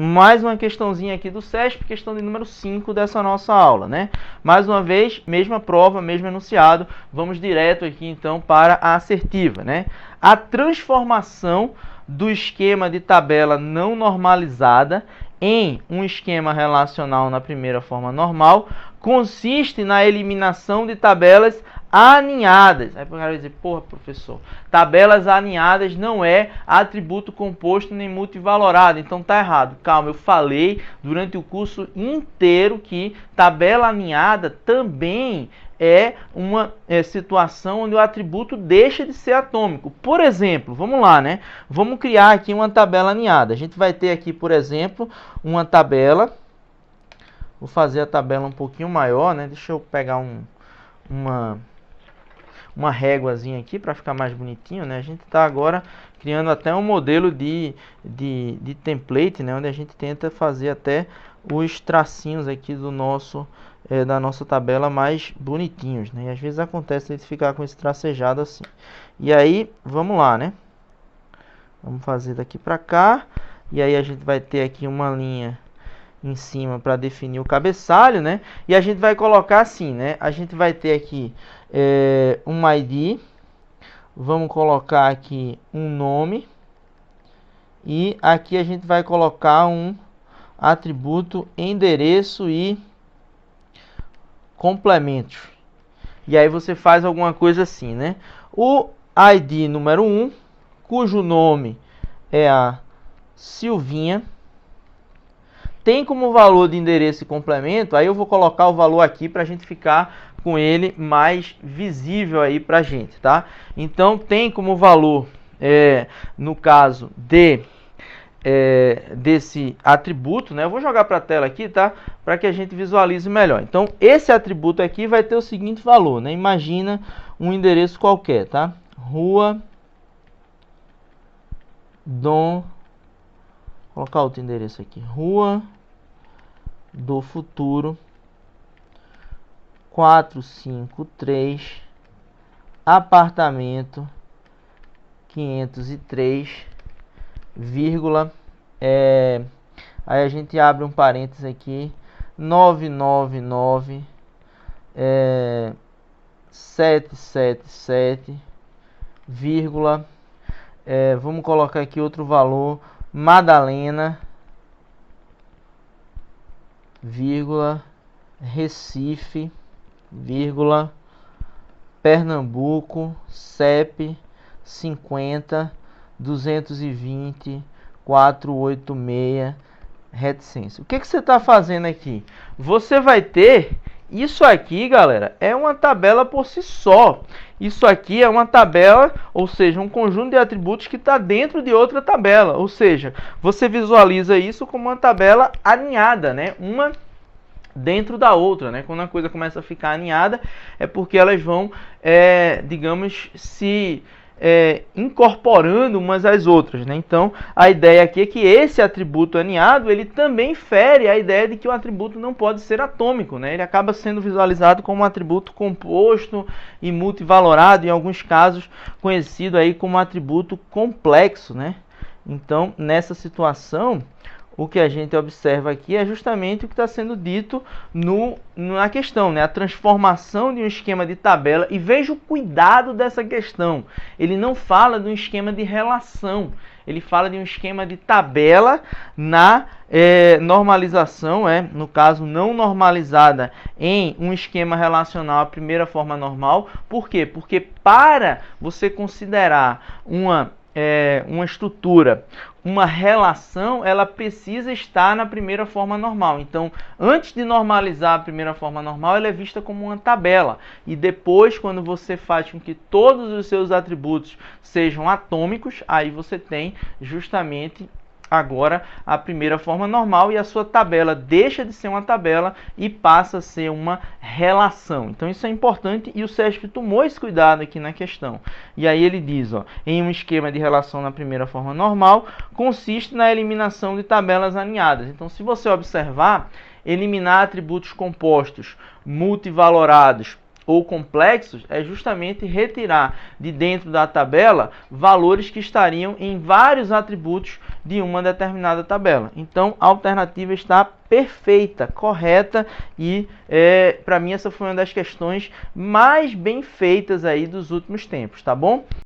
mais uma questãozinha aqui do SESP, questão de número 5 dessa nossa aula, né? Mais uma vez, mesma prova, mesmo enunciado. Vamos direto aqui, então, para a assertiva, né? A transformação do esquema de tabela não normalizada em um esquema relacional na primeira forma normal consiste na eliminação de tabelas aninhadas. Aí o cara vai dizer, porra, professor, tabelas aninhadas não é atributo composto nem multivalorado, então tá errado. Calma, eu falei durante o curso inteiro que tabela aninhada também é uma situação onde o atributo deixa de ser atômico. Por exemplo, vamos lá, né? Vamos criar aqui uma tabela aninhada. A gente vai ter aqui, por exemplo, uma tabela. Vou fazer a tabela um pouquinho maior, né? Deixa eu pegar uma réguazinha aqui para ficar mais bonitinho, né? A gente está agora criando até um modelo de template, né? Onde a gente tenta fazer até os tracinhos aqui do nosso da nossa tabela mais bonitinhos, né? E às vezes acontece de ficar com esse tracejado assim. E aí, vamos lá, né? Vamos fazer daqui para cá. E aí a gente vai ter aqui uma linha em cima para definir o cabeçalho, né? E a gente vai colocar assim, né? A gente vai ter aqui um ID, vamos colocar aqui um nome, e aqui a gente vai colocar um atributo endereço e complementos. E aí você faz alguma coisa assim, né? O ID número 1, cujo nome é a Silvinha, tem como valor de endereço e complemento, aí eu vou colocar o valor aqui para a gente ficar com ele mais visível aí para a gente, tá? Então, tem como valor, no caso desse atributo, né? Eu vou jogar para a tela aqui, tá? Para que a gente visualize melhor. Então, esse atributo aqui vai ter o seguinte valor, né? Imagina um endereço qualquer, tá? Rua Dom... Vou colocar outro endereço aqui. Rua do Futuro 453, apartamento 503, vírgula, aí a gente abre um parênteses aqui, 999 777, vírgula, vamos colocar aqui outro valor, Madalena, vírgula, Recife, vírgula, Pernambuco, CEP 50 220 486, reticência. O que você está fazendo aqui? Você vai ter isso aqui, galera, é uma tabela por si só. Isso aqui é uma tabela, ou seja, um conjunto de atributos que está dentro de outra tabela. Ou seja, você visualiza isso como uma tabela aninhada, né? Uma dentro da outra, né? Quando a coisa começa a ficar aninhada, é porque elas vão, digamos, se incorporando umas às outras, né? Então, a ideia aqui é que esse atributo aninhado, ele também fere a ideia de que o atributo não pode ser atômico, né? Ele acaba sendo visualizado como um atributo composto e multivalorado, em alguns casos conhecido aí como atributo complexo, né? Então, nessa situação, o que a gente observa aqui é justamente o que está sendo dito na questão, né? A transformação de um esquema de tabela. E veja o cuidado dessa questão. Ele não fala de um esquema de relação. Ele fala de um esquema de tabela na normalização, no caso não normalizada em um esquema relacional à primeira forma normal. Por quê? Porque para você considerar uma estrutura, uma relação, ela precisa estar na primeira forma normal. Então, antes de normalizar a primeira forma normal, ela é vista como uma tabela. E depois, quando você faz com que todos os seus atributos sejam atômicos, aí você tem justamente agora a primeira forma normal e a sua tabela deixa de ser uma tabela e passa a ser uma relação. Então isso é importante e o SESP tomou esse cuidado aqui na questão. E aí ele diz, em um esquema de relação na primeira forma normal, consiste na eliminação de tabelas aninhadas. Então se você observar, eliminar atributos compostos, multivalorados ou complexos é justamente retirar de dentro da tabela valores que estariam em vários atributos de uma determinada tabela. Então, a alternativa está perfeita, correta e, para mim, essa foi uma das questões mais bem feitas aí dos últimos tempos, tá bom?